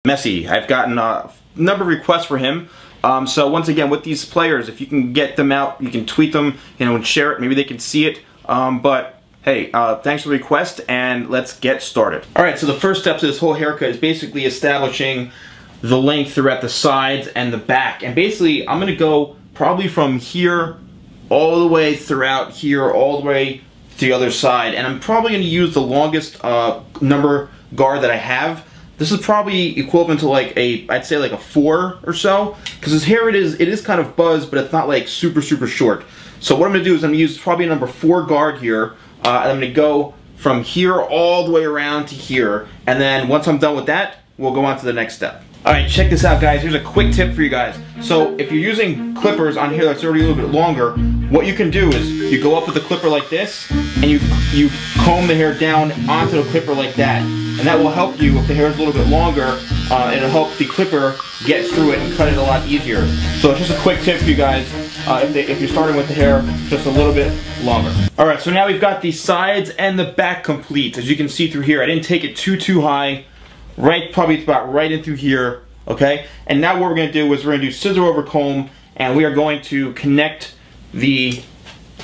Messi. I've gotten a number of requests for him. So once again, with these players, if you can get them out, you can tweet them, and share it. Maybe they can see it. But hey, thanks for the request, and let's get started. All right. So the first step to this whole haircut is basically establishing the length throughout the sides and the back. And basically, I'm gonna go probably from here all the way throughout here, all the way to the other side. And I'm probably gonna use the longest number guard that I have. This is probably equivalent to like I'd say like a 4 or so, because his hair it is kind of buzzed, but it's not like super short. So what I'm gonna do is I'm gonna use probably a number 4 guard here, and I'm gonna go from here all the way around to here, and then once I'm done with that, we'll go on to the next step. All right, check this out, guys. Here's a quick tip for you guys. So if you're using clippers on here that's already a little bit longer, what you can do is you go up with the clipper like this, and you comb the hair down onto the clipper like that. And that will help you if the hair is a little bit longer. It'll help the clipper get through it and cut it a lot easier. So it's just a quick tip for you guys if you're starting with the hair just a little bit longer. Alright, so now we've got the sides and the back complete. As you can see through here, I didn't take it too high. Probably about right in through here, okay? And now what we're gonna do is we're gonna do scissor over comb, and we are going to connect the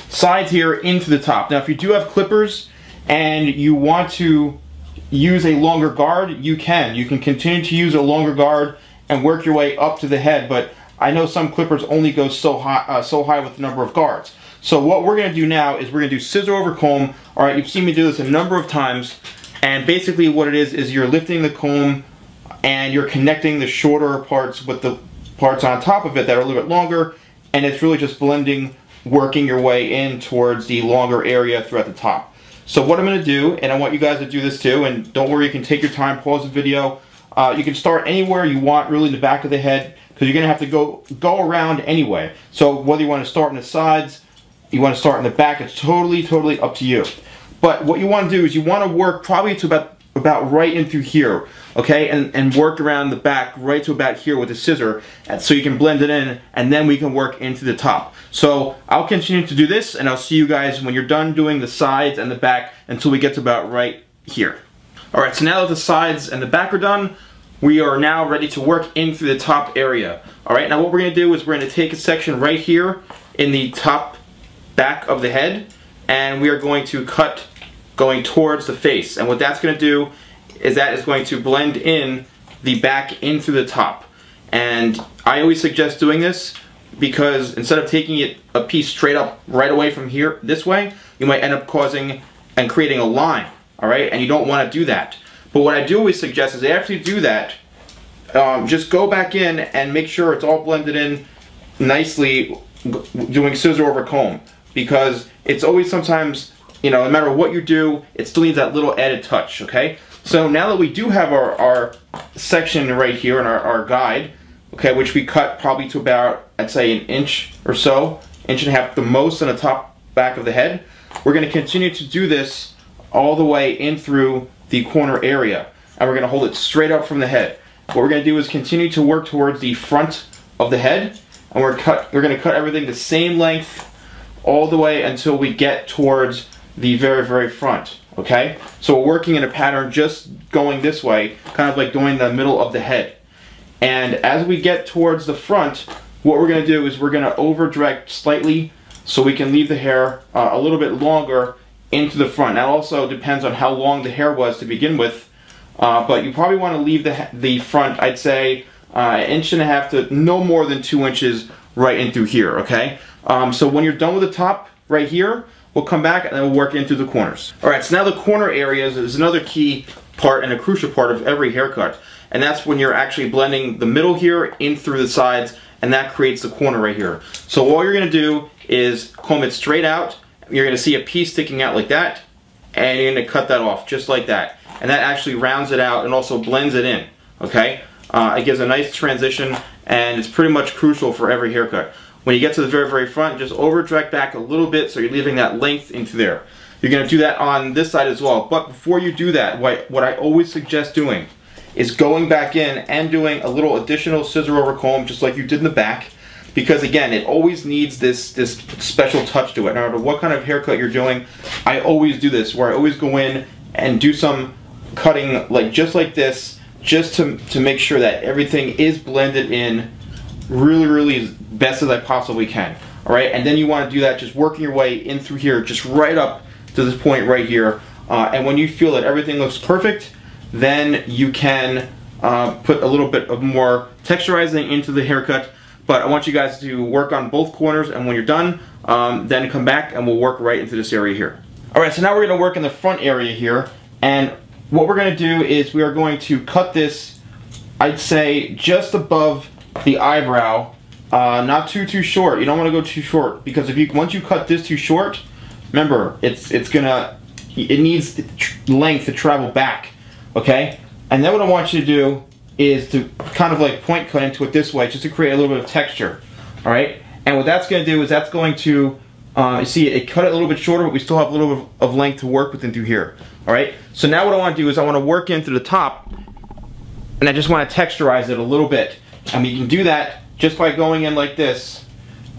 sides here into the top. Now if you do have clippers and you want to use a longer guard, you can continue to use a longer guard and work your way up to the head, but I know some clippers only go so high with the number of guards. So what we're gonna do now is we're gonna do scissor over comb. All right, you've seen me do this a number of times. And basically what it is you're lifting the comb and you're connecting the shorter parts with the parts on top of it that are a little bit longer, and it's really just blending, working your way in towards the longer area throughout the top. So what I'm going to do, and I want you guys to do this too, and don't worry, you can take your time, pause the video. You can start anywhere you want, really in the back of the head, because you're going to have to go around anyway. So whether you want to start in the sides, you want to start in the back, it's totally up to you. But what you want to do is you want to work probably to about right in through here, okay? And work around the back right to about here with the scissor, so you can blend it in, and then we can work into the top. So I'll continue to do this, and I'll see you guys when you're done doing the sides and the back until we get to about right here. Alright, so now that the sides and the back are done, we are now ready to work in through the top area. Alright, now what we're going to do is we're going to take a section right here in the top back of the head, and we are going to cut going towards the face. And what that's going to do is that is going to blend in the back in through the top. And I always suggest doing this because instead of taking it a piece straight up right away from here this way, you might end up causing and creating a line, alright? And you don't want to do that. But what I do always suggest is after you do that, just go back in and make sure it's all blended in nicely, doing scissor over comb. Because it's always sometimes, you know, no matter what you do, it still needs that little added touch, okay? So now that we do have our section right here in our guide, okay, which we cut probably to about, I'd say, an inch or so, inch and a half the most on the top back of the head, we're going to continue to do this all the way in through the corner area. And we're going to hold it straight up from the head. What we're going to do is continue to work towards the front of the head, and we're going to cut everything the same length all the way until we get towards the very front, okay? So we're working in a pattern just going this way, kind of like going the middle of the head. And as we get towards the front, what we're going to do is we're going to over direct slightly so we can leave the hair a little bit longer into the front. That also depends on how long the hair was to begin with, but you probably want to leave the front, I'd say, an inch and a half to no more than 2 inches right in through here, okay? So when you're done with the top right here, we'll come back and then we'll work in through the corners. Alright, so now the corner areas is another key part and a crucial part of every haircut. And that's when you're actually blending the middle here in through the sides, and that creates the corner right here. So all you're going to do is comb it straight out. You're going to see a piece sticking out like that, and you're going to cut that off just like that. And that actually rounds it out and also blends it in, okay? It gives a nice transition, and it's pretty much crucial for every haircut. When you get to the very front, just over direct back a little bit so you're leaving that length into there. You're going to do that on this side as well. But before you do that, what I always suggest doing is going back in and doing a little additional scissor over comb just like you did in the back. Because again, it always needs this special touch to it. No matter what kind of haircut you're doing, I always do this where I always go in and do some cutting just like this just to make sure that everything is blended in really as best as I possibly can. All right, and then you want to do that just working your way in through here, just right up to this point right here. And when you feel that everything looks perfect, then you can put a little bit of more texturizing into the haircut. But I want you guys to work on both corners, and when you're done, then come back and we'll work right into this area here. All right, so now we're going to work in the front area here, and what we're going to do is we are going to cut this, I'd say, just above the eyebrow. Not too short. You don't want to go too short, because if you once you cut this too short, remember it needs length to travel back. Okay, and then what I want you to do is to kind of like point cut into it this way, just to create a little bit of texture. All right, and what that's going to do is that's going to you see it cut it a little bit shorter, but we still have a little bit of length to work with into here. All right, so now what I want to do is I want to work into the top, and I just want to texturize it a little bit. And we can do that just by going in like this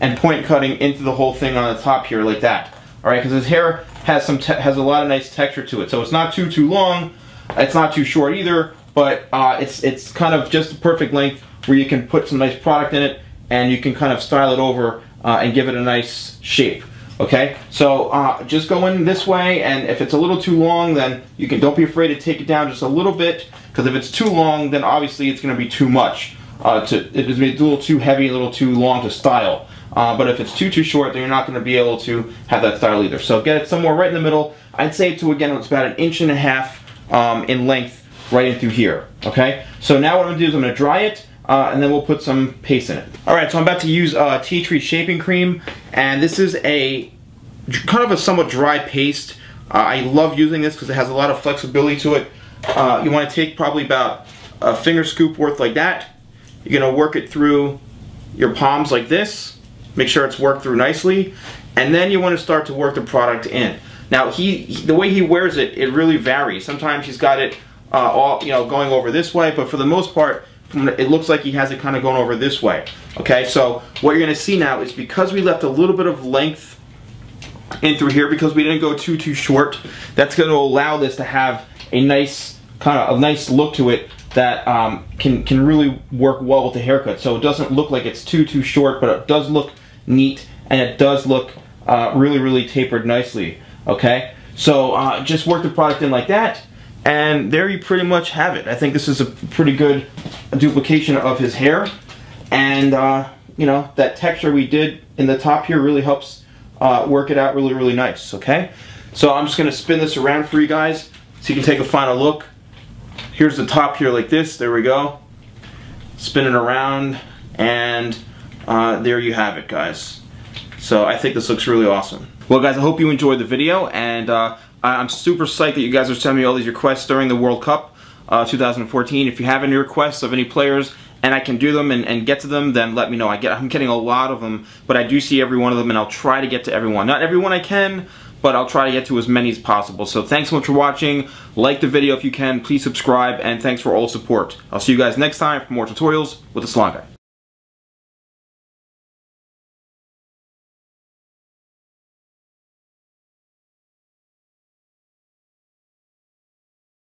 and point cutting into the whole thing on the top here like that. All right, because his hair has a lot of nice texture to it. So it's not too long, it's not too short either, but it's kind of just the perfect length where you can put some nice product in it and you can kind of style it over and give it a nice shape. Okay, so just go in this way, and if it's a little too long, then you can, don't be afraid to take it down just a little bit, because if it's too long, then obviously it's going to be too much. It's a little too heavy, a little too long to style. But if it's too short, then you're not going to be able to have that style either. So get it somewhere right in the middle. I'd say to, again, it's about 1.5 inches in length right in through here. Okay, so now what I'm going to do is I'm going to dry it, and then we'll put some paste in it. Alright, so I'm about to use Tea Tree Shaping Cream, and this is a kind of a somewhat dry paste. I love using this because it has a lot of flexibility to it. You want to take probably about a finger scoop worth like that. You're going to work it through your palms like this. Make sure it's worked through nicely. And then you want to start to work the product in. Now, the way he wears it, it really varies. Sometimes he's got it all, going over this way, but for the most part, it looks like he has it kind of going over this way. Okay, so what you're going to see now is, because we left a little bit of length in through here, because we didn't go too short, that's going to allow this to have a nice nice look to it that can really work well with the haircut. So it doesn't look like it's too short, but it does look neat, and it does look really tapered nicely. Okay, so just work the product in like that, and there you pretty much have it. I think this is a pretty good duplication of his hair, and that texture we did in the top here really helps work it out really nice. Okay, so I'm just going to spin this around for you guys so you can take a final look. Here's the top here like this. There we go. Spin it around, and there you have it, guys. So I think this looks really awesome. Well, guys, I hope you enjoyed the video, and I'm super psyched that you guys are sending me all these requests during the World Cup 2014. If you have any requests of any players and I can do them and get to them, then let me know. I'm getting a lot of them, but I do see every one of them, and I'll try to get to everyone. Not everyone I can, but I'll try to get to as many as possible. So thanks so much for watching. Like the video if you can. Please subscribe, and thanks for all the support. I'll see you guys next time for more tutorials with the Salon Guy.